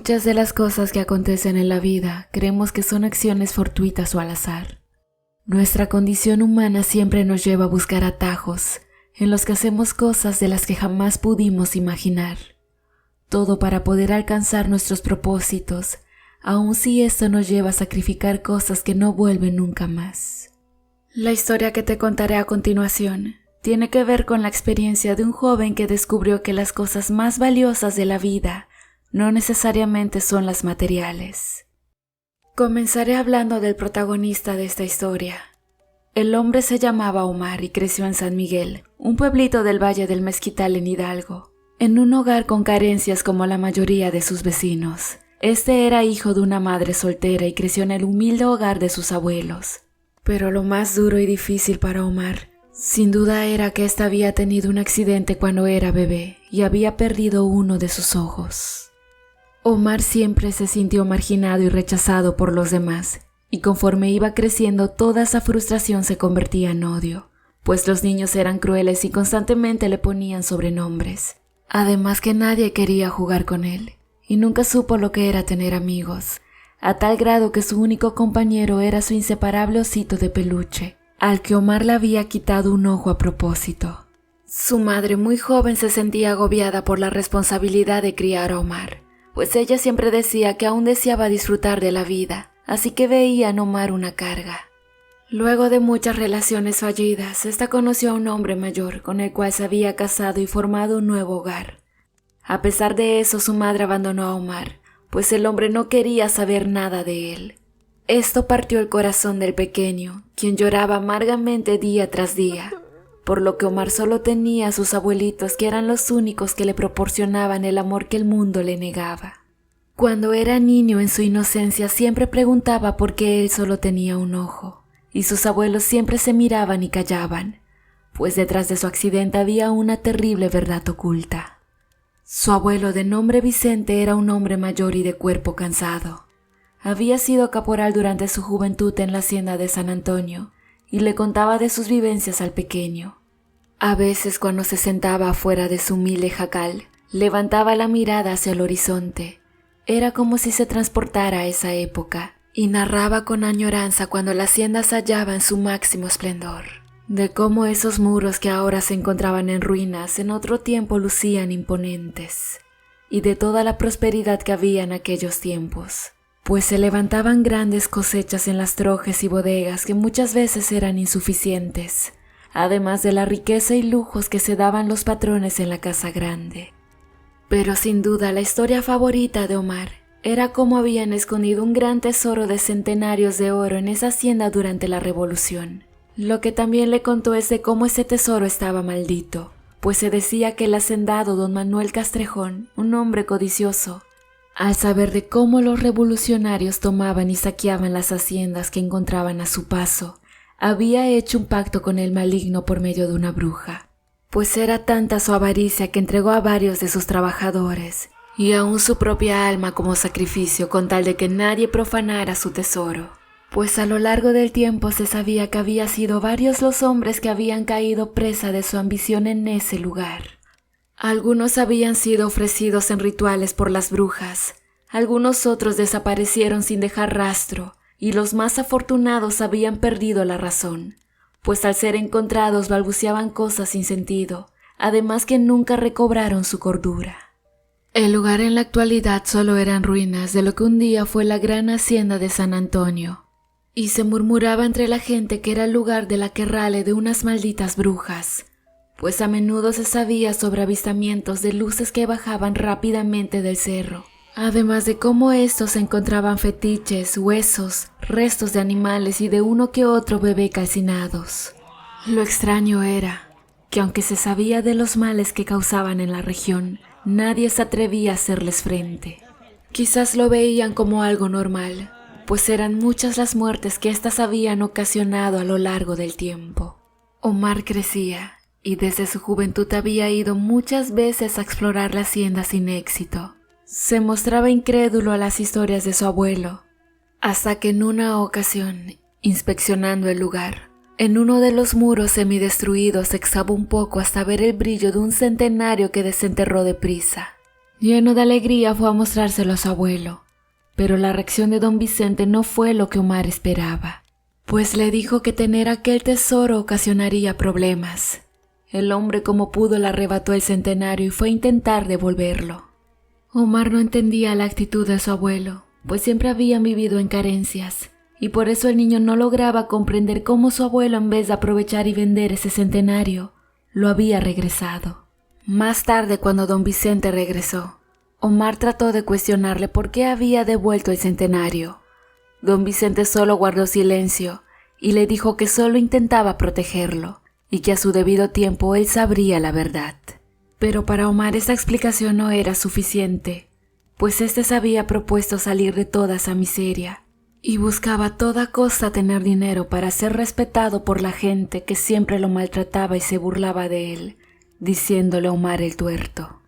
Muchas de las cosas que acontecen en la vida creemos que son acciones fortuitas o al azar. Nuestra condición humana siempre nos lleva a buscar atajos en los que hacemos cosas de las que jamás pudimos imaginar. Todo para poder alcanzar nuestros propósitos, aun si esto nos lleva a sacrificar cosas que no vuelven nunca más. La historia que te contaré a continuación tiene que ver con la experiencia de un joven que descubrió que las cosas más valiosas de la vida no necesariamente son las materiales. Comenzaré hablando del protagonista de esta historia. El hombre se llamaba Omar y creció en San Miguel, un pueblito del Valle del Mezquital en Hidalgo, en un hogar con carencias como la mayoría de sus vecinos. Este era hijo de una madre soltera y creció en el humilde hogar de sus abuelos. Pero lo más duro y difícil para Omar, sin duda, era que éste había tenido un accidente cuando era bebé y había perdido uno de sus ojos. Omar siempre se sintió marginado y rechazado por los demás, y conforme iba creciendo toda esa frustración se convertía en odio, pues los niños eran crueles y constantemente le ponían sobrenombres. Además que nadie quería jugar con él, y nunca supo lo que era tener amigos, a tal grado que su único compañero era su inseparable osito de peluche, al que Omar le había quitado un ojo a propósito. Su madre muy joven se sentía agobiada por la responsabilidad de criar a Omar, pues ella siempre decía que aún deseaba disfrutar de la vida, así que veía en Omar una carga. Luego de muchas relaciones fallidas, esta conoció a un hombre mayor con el cual se había casado y formado un nuevo hogar. A pesar de eso, su madre abandonó a Omar, pues el hombre no quería saber nada de él. Esto partió el corazón del pequeño, quien lloraba amargamente día tras día, por lo que Omar solo tenía a sus abuelitos, que eran los únicos que le proporcionaban el amor que el mundo le negaba. Cuando era niño, en su inocencia, siempre preguntaba por qué él solo tenía un ojo, y sus abuelos siempre se miraban y callaban, pues detrás de su accidente había una terrible verdad oculta. Su abuelo, de nombre Vicente, era un hombre mayor y de cuerpo cansado. Había sido caporal durante su juventud en la hacienda de San Antonio, y le contaba de sus vivencias al pequeño. A veces, cuando se sentaba afuera de su humilde jacal, levantaba la mirada hacia el horizonte. Era como si se transportara a esa época, y narraba con añoranza cuando la hacienda se hallaba en su máximo esplendor, de cómo esos muros que ahora se encontraban en ruinas en otro tiempo lucían imponentes, y de toda la prosperidad que había en aquellos tiempos, pues se levantaban grandes cosechas en las trojes y bodegas que muchas veces eran insuficientes, además de la riqueza y lujos que se daban los patrones en la casa grande. Pero sin duda la historia favorita de Omar era cómo habían escondido un gran tesoro de centenarios de oro en esa hacienda durante la Revolución. Lo que también le contó es de cómo ese tesoro estaba maldito, pues se decía que el hacendado don Manuel Castrejón, un hombre codicioso, al saber de cómo los revolucionarios tomaban y saqueaban las haciendas que encontraban a su paso, había hecho un pacto con el maligno por medio de una bruja, pues era tanta su avaricia que entregó a varios de sus trabajadores y aún su propia alma como sacrificio con tal de que nadie profanara su tesoro, pues a lo largo del tiempo se sabía que había sido varios los hombres que habían caído presa de su ambición en ese lugar. Algunos habían sido ofrecidos en rituales por las brujas, algunos otros desaparecieron sin dejar rastro, y los más afortunados habían perdido la razón, pues al ser encontrados balbuceaban cosas sin sentido, además que nunca recobraron su cordura. El lugar en la actualidad solo eran ruinas de lo que un día fue la gran hacienda de San Antonio, y se murmuraba entre la gente que era el lugar de la aquelarre de unas malditas brujas, pues a menudo se sabía sobre avistamientos de luces que bajaban rápidamente del cerro, además de cómo estos encontraban fetiches, huesos, restos de animales y de uno que otro bebé calcinados. Lo extraño era que aunque se sabía de los males que causaban en la región, nadie se atrevía a hacerles frente. Quizás lo veían como algo normal, pues eran muchas las muertes que éstas habían ocasionado a lo largo del tiempo. Omar crecía, y desde su juventud había ido muchas veces a explorar la hacienda sin éxito. Se mostraba incrédulo a las historias de su abuelo, hasta que en una ocasión, inspeccionando el lugar, en uno de los muros semidestruidos se excavó un poco hasta ver el brillo de un centenario que desenterró deprisa. Lleno de alegría fue a mostrárselo a su abuelo, pero la reacción de don Vicente no fue lo que Omar esperaba, pues le dijo que tener aquel tesoro ocasionaría problemas. El hombre como pudo le arrebató el centenario y fue a intentar devolverlo. Omar no entendía la actitud de su abuelo, pues siempre habían vivido en carencias, y por eso el niño no lograba comprender cómo su abuelo, en vez de aprovechar y vender ese centenario, lo había regresado. Más tarde, cuando don Vicente regresó, Omar trató de cuestionarle por qué había devuelto el centenario. Don Vicente solo guardó silencio y le dijo que solo intentaba protegerlo y que a su debido tiempo él sabría la verdad. Pero para Omar esa explicación no era suficiente, pues éste se había propuesto salir de toda esa miseria y buscaba a toda costa tener dinero para ser respetado por la gente que siempre lo maltrataba y se burlaba de él, diciéndole a Omar el tuerto.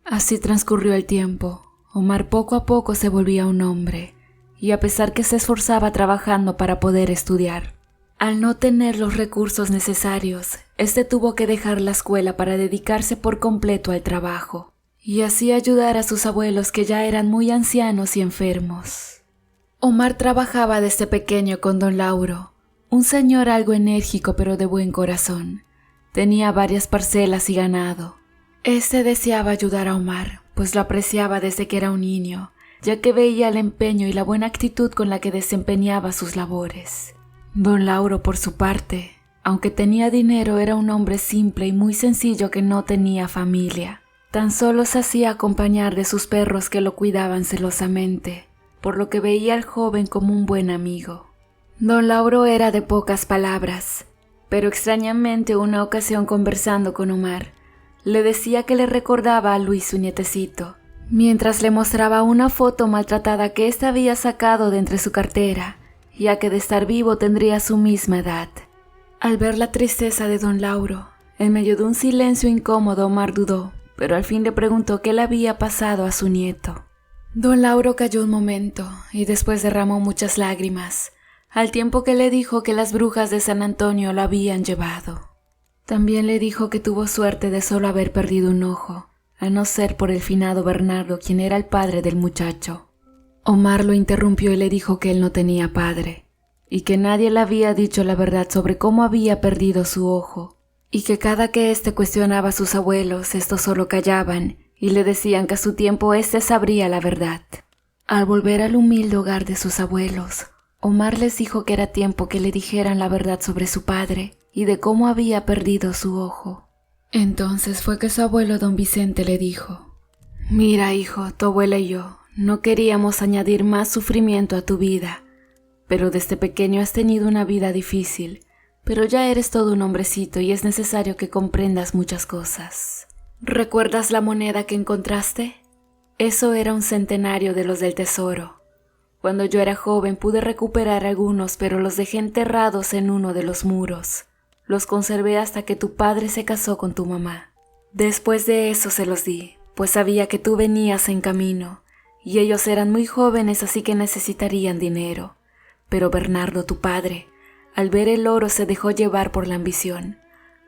Así transcurrió el tiempo. Omar poco a poco se volvía un hombre, y a pesar que se esforzaba trabajando para poder estudiar, al no tener los recursos necesarios, tuvo que dejar la escuela para dedicarse por completo al trabajo, y así ayudar a sus abuelos que ya eran muy ancianos y enfermos. Omar trabajaba desde pequeño con don Lauro, un señor algo enérgico pero de buen corazón. Tenía varias parcelas y ganado. Deseaba ayudar a Omar, pues lo apreciaba desde que era un niño, ya que veía el empeño y la buena actitud con la que desempeñaba sus labores. Don Lauro, por su parte, aunque tenía dinero, era un hombre simple y muy sencillo que no tenía familia. Tan solo se hacía acompañar de sus perros que lo cuidaban celosamente, por lo que veía al joven como un buen amigo. Don Lauro era de pocas palabras, pero extrañamente una ocasión conversando con Omar, le decía que le recordaba a Luis, su nietecito, mientras le mostraba una foto maltratada que éste había sacado de entre su cartera, ya que de estar vivo tendría su misma edad. Al ver la tristeza de don Lauro, en medio de un silencio incómodo, Omar dudó, pero al fin le preguntó qué le había pasado a su nieto. Don Lauro calló un momento y después derramó muchas lágrimas, al tiempo que le dijo que las brujas de San Antonio lo habían llevado. También le dijo que tuvo suerte de solo haber perdido un ojo, a no ser por el finado Bernardo, quien era el padre del muchacho. Omar lo interrumpió y le dijo que él no tenía padre, y que nadie le había dicho la verdad sobre cómo había perdido su ojo, y que cada que éste cuestionaba a sus abuelos, estos solo callaban y le decían que a su tiempo éste sabría la verdad. Al volver al humilde hogar de sus abuelos, Omar les dijo que era tiempo que le dijeran la verdad sobre su padre y de cómo había perdido su ojo. Entonces fue que su abuelo don Vicente le dijo: «Mira, hijo, tu abuela y yo no queríamos añadir más sufrimiento a tu vida, pero desde pequeño has tenido una vida difícil, pero ya eres todo un hombrecito y es necesario que comprendas muchas cosas. ¿Recuerdas la moneda que encontraste? Eso era un centenario de los del tesoro. Cuando yo era joven pude recuperar algunos, pero los dejé enterrados en uno de los muros. Los conservé hasta que tu padre se casó con tu mamá. Después de eso se los di, pues sabía que tú venías en camino, y ellos eran muy jóvenes, así que necesitarían dinero. Pero Bernardo, tu padre, al ver el oro se dejó llevar por la ambición.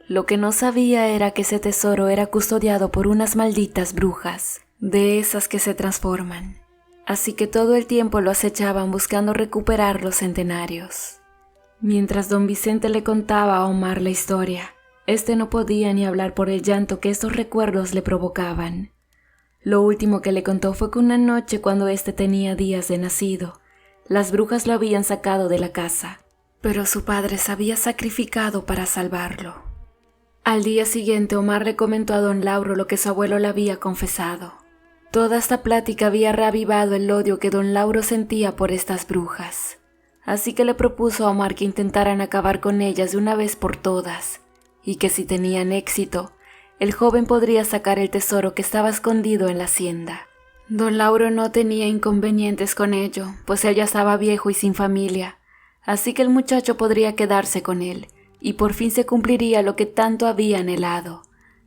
Lo que no sabía era que ese tesoro era custodiado por unas malditas brujas, de esas que se transforman. Así que todo el tiempo lo acechaban buscando recuperar los centenarios». Mientras don Vicente le contaba a Omar la historia, no podía ni hablar por el llanto que estos recuerdos le provocaban. Lo último que le contó fue que una noche, cuando tenía días de nacido, las brujas lo habían sacado de la casa, pero su padre se había sacrificado para salvarlo. Al día siguiente, Omar le comentó a don Lauro lo que su abuelo le había confesado. Toda esta plática había reavivado el odio que don Lauro sentía por estas brujas. Así que le propuso a Omar que intentaran acabar con ellas de una vez por todas, y que si tenían éxito, el joven podría sacar el tesoro que estaba escondido en la hacienda. Don Lauro no tenía inconvenientes con ello, pues él ya estaba viejo y sin familia, así que el muchacho podría quedarse con él, y por fin se cumpliría lo que tanto había anhelado: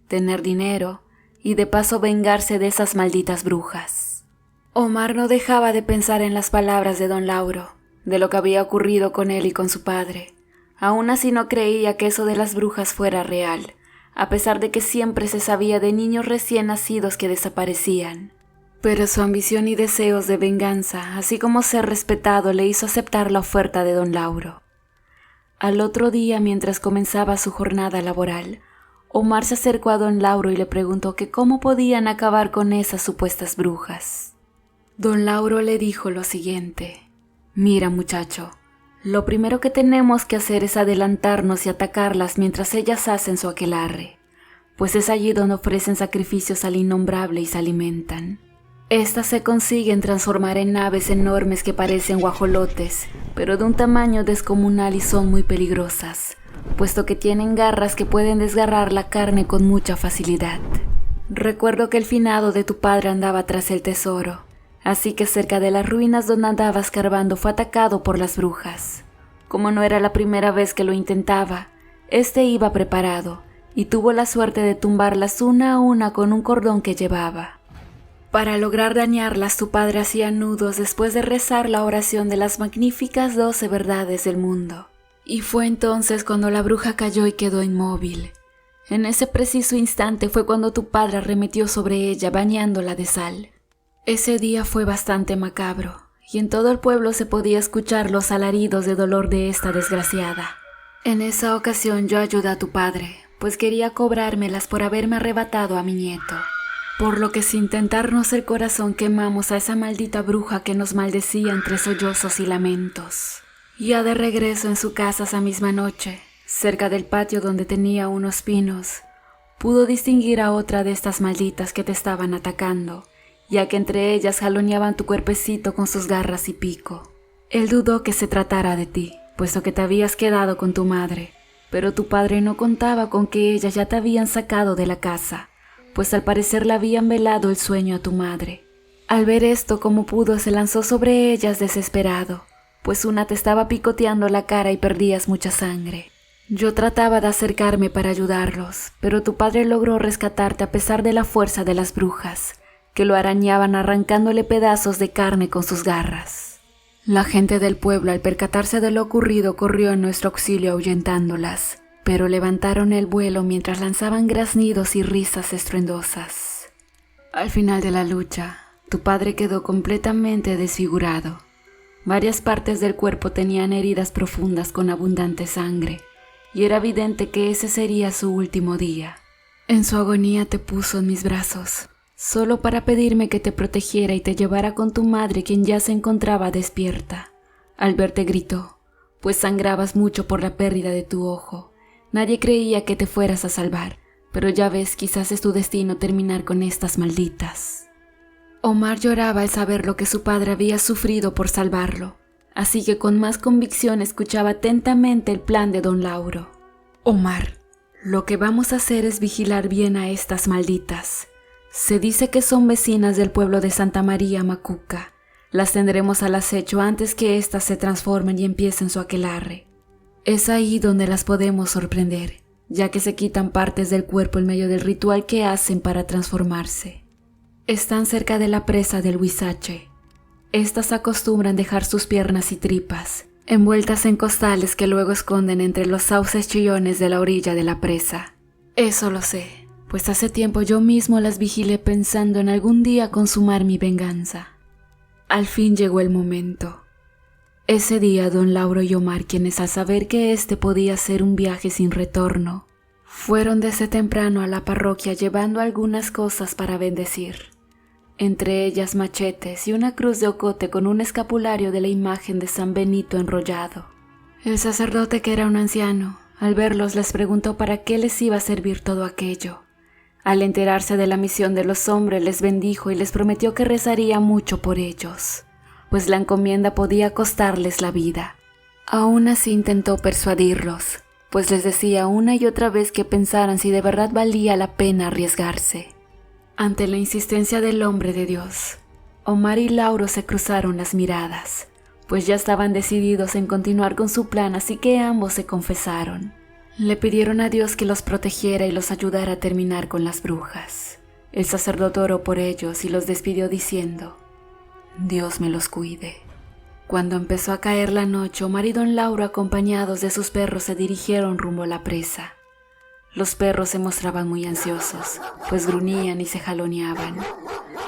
tener dinero, y de paso vengarse de esas malditas brujas. Omar no dejaba de pensar en las palabras de don Lauro, de lo que había ocurrido con él y con su padre. Aún así no creía que eso de las brujas fuera real, a pesar de que siempre se sabía de niños recién nacidos que desaparecían. Pero su ambición y deseos de venganza, así como ser respetado, le hizo aceptar la oferta de don Lauro. Al otro día, mientras comenzaba su jornada laboral, Omar se acercó a don Lauro y le preguntó que cómo podían acabar con esas supuestas brujas. Don Lauro le dijo lo siguiente: «Mira, muchacho, lo primero que tenemos que hacer es adelantarnos y atacarlas mientras ellas hacen su aquelarre, pues es allí donde ofrecen sacrificios al innombrable y se alimentan. Estas se consiguen transformar en aves enormes que parecen guajolotes, pero de un tamaño descomunal y son muy peligrosas, puesto que tienen garras que pueden desgarrar la carne con mucha facilidad. Recuerdo que el finado de tu padre andaba tras el tesoro, así que cerca de las ruinas donde andaba escarbando fue atacado por las brujas. Como no era la primera vez que lo intentaba, este iba preparado y tuvo la suerte de tumbarlas una a una con un cordón que llevaba. Para lograr dañarlas, tu padre hacía nudos después de rezar la oración de las magníficas 12 verdades del mundo. Y fue entonces cuando la bruja cayó y quedó inmóvil. En ese preciso instante fue cuando tu padre arremetió sobre ella bañándola de sal. Ese día fue bastante macabro, y en todo el pueblo se podía escuchar los alaridos de dolor de esta desgraciada. En esa ocasión yo ayudé a tu padre, pues quería cobrármelas por haberme arrebatado a mi nieto. Por lo que sin tentarnos el corazón quemamos a esa maldita bruja que nos maldecía entre sollozos y lamentos. Ya de regreso en su casa esa misma noche, cerca del patio donde tenía unos pinos, pudo distinguir a otra de estas malditas que te estaban atacando, ya que entre ellas jaloneaban tu cuerpecito con sus garras y pico. Él dudó que se tratara de ti, puesto que te habías quedado con tu madre, pero tu padre no contaba con que ellas ya te habían sacado de la casa, pues al parecer le habían velado el sueño a tu madre. Al ver esto como pudo se lanzó sobre ellas desesperado, pues una te estaba picoteando la cara y perdías mucha sangre. Yo trataba de acercarme para ayudarlos, pero tu padre logró rescatarte a pesar de la fuerza de las brujas, que lo arañaban arrancándole pedazos de carne con sus garras. La gente del pueblo al percatarse de lo ocurrido corrió en nuestro auxilio ahuyentándolas, pero levantaron el vuelo mientras lanzaban graznidos y risas estruendosas. Al final de la lucha, tu padre quedó completamente desfigurado. Varias partes del cuerpo tenían heridas profundas con abundante sangre, y era evidente que ese sería su último día. En su agonía te puso en mis brazos, solo para pedirme que te protegiera y te llevara con tu madre, quien ya se encontraba despierta. Al verte gritó, pues sangrabas mucho por la pérdida de tu ojo. Nadie creía que te fueras a salvar, pero ya ves, quizás es tu destino terminar con estas malditas. Omar lloraba al saber lo que su padre había sufrido por salvarlo, así que con más convicción escuchaba atentamente el plan de don Lauro. Omar, lo que vamos a hacer es vigilar bien a estas malditas. Se dice que son vecinas del pueblo de Santa María Macuca. Las tendremos al acecho antes que éstas se transformen y empiecen su aquelarre. Es ahí donde las podemos sorprender, ya que se quitan partes del cuerpo en medio del ritual que hacen para transformarse. Están cerca de la presa del Huizache. Estas acostumbran dejar sus piernas y tripas, envueltas en costales que luego esconden entre los sauces chillones de la orilla de la presa. Eso lo sé, pues hace tiempo yo mismo las vigilé pensando en algún día consumar mi venganza. Al fin llegó el momento. Ese día don Lauro y Omar, quienes al saber que este podía ser un viaje sin retorno, fueron desde temprano a la parroquia llevando algunas cosas para bendecir, entre ellas machetes y una cruz de ocote con un escapulario de la imagen de San Benito enrollado. El sacerdote, que era un anciano, al verlos les preguntó para qué les iba a servir todo aquello. Al enterarse de la misión de los hombres les bendijo y les prometió que rezaría mucho por ellos, pues la encomienda podía costarles la vida. Aún así intentó persuadirlos, pues les decía una y otra vez que pensaran si de verdad valía la pena arriesgarse. Ante la insistencia del hombre de Dios, Omar y Lauro se cruzaron las miradas, pues ya estaban decididos en continuar con su plan, así que ambos se confesaron. Le pidieron a Dios que los protegiera y los ayudara a terminar con las brujas. El sacerdote oró por ellos y los despidió diciendo: Dios me los cuide. Cuando empezó a caer la noche, Omar y don Lauro, acompañados de sus perros, se dirigieron rumbo a la presa. Los perros se mostraban muy ansiosos, pues gruñían y se jaloneaban.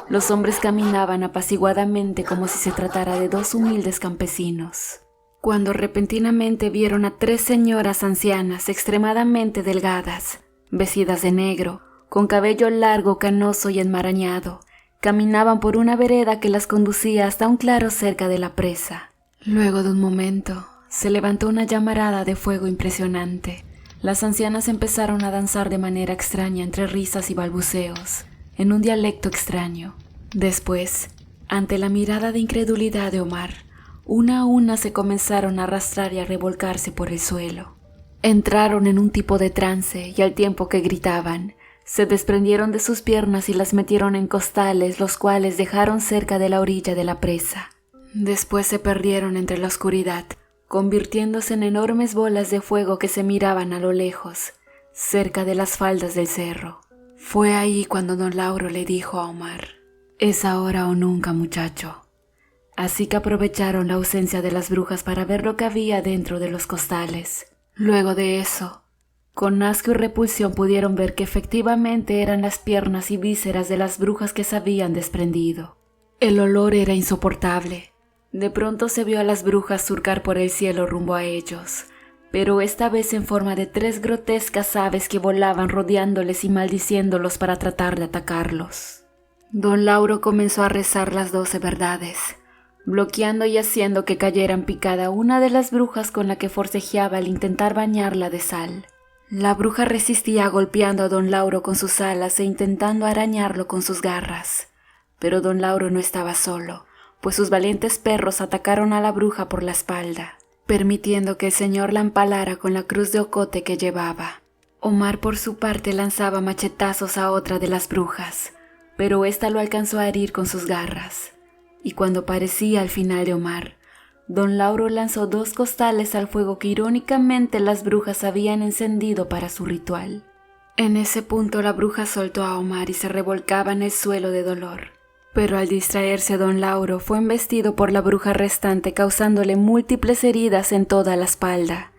Los hombres caminaban apaciguadamente como si se tratara de dos humildes campesinos, cuando repentinamente vieron a 3 señoras ancianas extremadamente delgadas, vestidas de negro, con cabello largo, canoso y enmarañado. Caminaban por una vereda que las conducía hasta un claro cerca de la presa. Luego de un momento, se levantó una llamarada de fuego impresionante. Las ancianas empezaron a danzar de manera extraña entre risas y balbuceos, en un dialecto extraño. Después, ante la mirada de incredulidad de Omar, una a una se comenzaron a arrastrar y a revolcarse por el suelo. Entraron en un tipo de trance y al tiempo que gritaban, se desprendieron de sus piernas y las metieron en costales, los cuales dejaron cerca de la orilla de la presa. Después se perdieron entre la oscuridad, convirtiéndose en enormes bolas de fuego que se miraban a lo lejos, cerca de las faldas del cerro. Fue ahí cuando don Lauro le dijo a Omar: «Es ahora o nunca, muchacho». Así que aprovecharon la ausencia de las brujas para ver lo que había dentro de los costales. Luego de eso, con asco y repulsión pudieron ver que efectivamente eran las piernas y vísceras de las brujas que se habían desprendido. El olor era insoportable. De pronto se vio a las brujas surcar por el cielo rumbo a ellos, pero esta vez en forma de 3 grotescas aves que volaban rodeándoles y maldiciéndolos para tratar de atacarlos. Don Lauro comenzó a rezar las 12 verdades, bloqueando y haciendo que cayera en picada una de las brujas con la que forcejeaba al intentar bañarla de sal. La bruja resistía golpeando a don Lauro con sus alas e intentando arañarlo con sus garras. Pero don Lauro no estaba solo, pues sus valientes perros atacaron a la bruja por la espalda, permitiendo que el señor la empalara con la cruz de ocote que llevaba. Omar por su parte lanzaba machetazos a otra de las brujas, pero ésta lo alcanzó a herir con sus garras. Y cuando parecía al final de Omar, don Lauro lanzó 2 costales al fuego que irónicamente las brujas habían encendido para su ritual. En ese punto la bruja soltó a Omar y se revolcaba en el suelo de dolor. Pero al distraerse don Lauro fue embestido por la bruja restante causándole múltiples heridas en toda la espalda.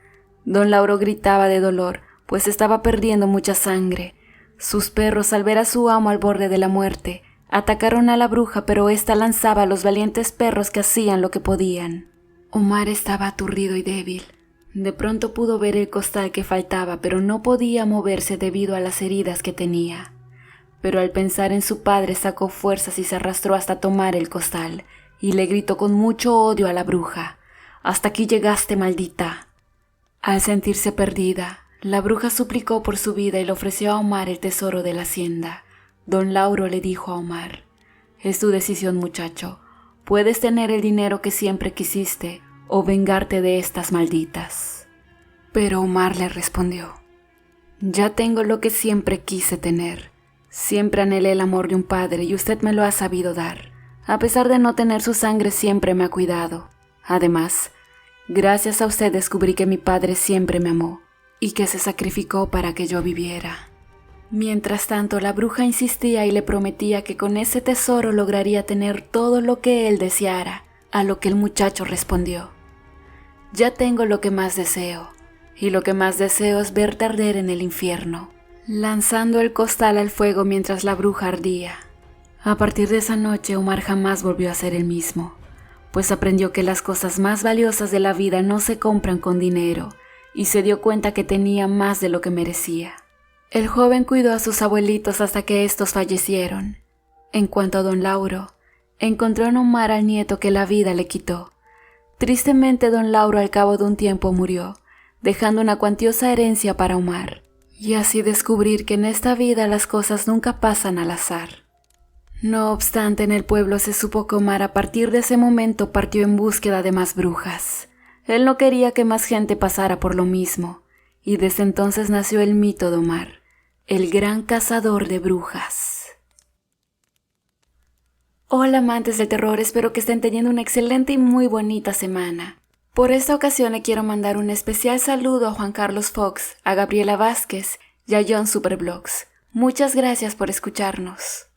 Don Lauro gritaba de dolor, pues estaba perdiendo mucha sangre. Sus perros, al ver a su amo al borde de la muerte, atacaron a la bruja, pero ésta lanzaba a los valientes perros que hacían lo que podían. Omar estaba aturdido y débil. De pronto pudo ver el costal que faltaba, pero no podía moverse debido a las heridas que tenía. Pero al pensar en su padre sacó fuerzas y se arrastró hasta tomar el costal, y le gritó con mucho odio a la bruja: «¡Hasta aquí llegaste, maldita!». Al sentirse perdida, la bruja suplicó por su vida y le ofreció a Omar el tesoro de la hacienda. Don Lauro le dijo a Omar: «Es tu decisión, muchacho. Puedes tener el dinero que siempre quisiste o vengarte de estas malditas». Pero Omar le respondió: «Ya tengo lo que siempre quise tener. Siempre anhelé el amor de un padre y usted me lo ha sabido dar. A pesar de no tener su sangre, siempre me ha cuidado. Además, gracias a usted descubrí que mi padre siempre me amó y que se sacrificó para que yo viviera». Mientras tanto, la bruja insistía y le prometía que con ese tesoro lograría tener todo lo que él deseara, a lo que el muchacho respondió: «Ya tengo lo que más deseo, y lo que más deseo es verte arder en el infierno», lanzando el costal al fuego mientras la bruja ardía. A partir de esa noche, Omar jamás volvió a ser el mismo, pues aprendió que las cosas más valiosas de la vida no se compran con dinero, y se dio cuenta que tenía más de lo que merecía. El joven cuidó a sus abuelitos hasta que estos fallecieron. En cuanto a don Lauro, encontró en Omar al nieto que la vida le quitó. Tristemente, don Lauro al cabo de un tiempo murió, dejando una cuantiosa herencia para Omar, y así descubrir que en esta vida las cosas nunca pasan al azar. No obstante, en el pueblo se supo que Omar a partir de ese momento partió en búsqueda de más brujas. Él no quería que más gente pasara por lo mismo, y desde entonces nació el mito de Omar, el gran cazador de brujas. Hola amantes del terror, espero que estén teniendo una excelente y muy bonita semana. Por esta ocasión le quiero mandar un especial saludo a Juan Carlos Fox, a Gabriela Vázquez y a John Superblogs. Muchas gracias por escucharnos.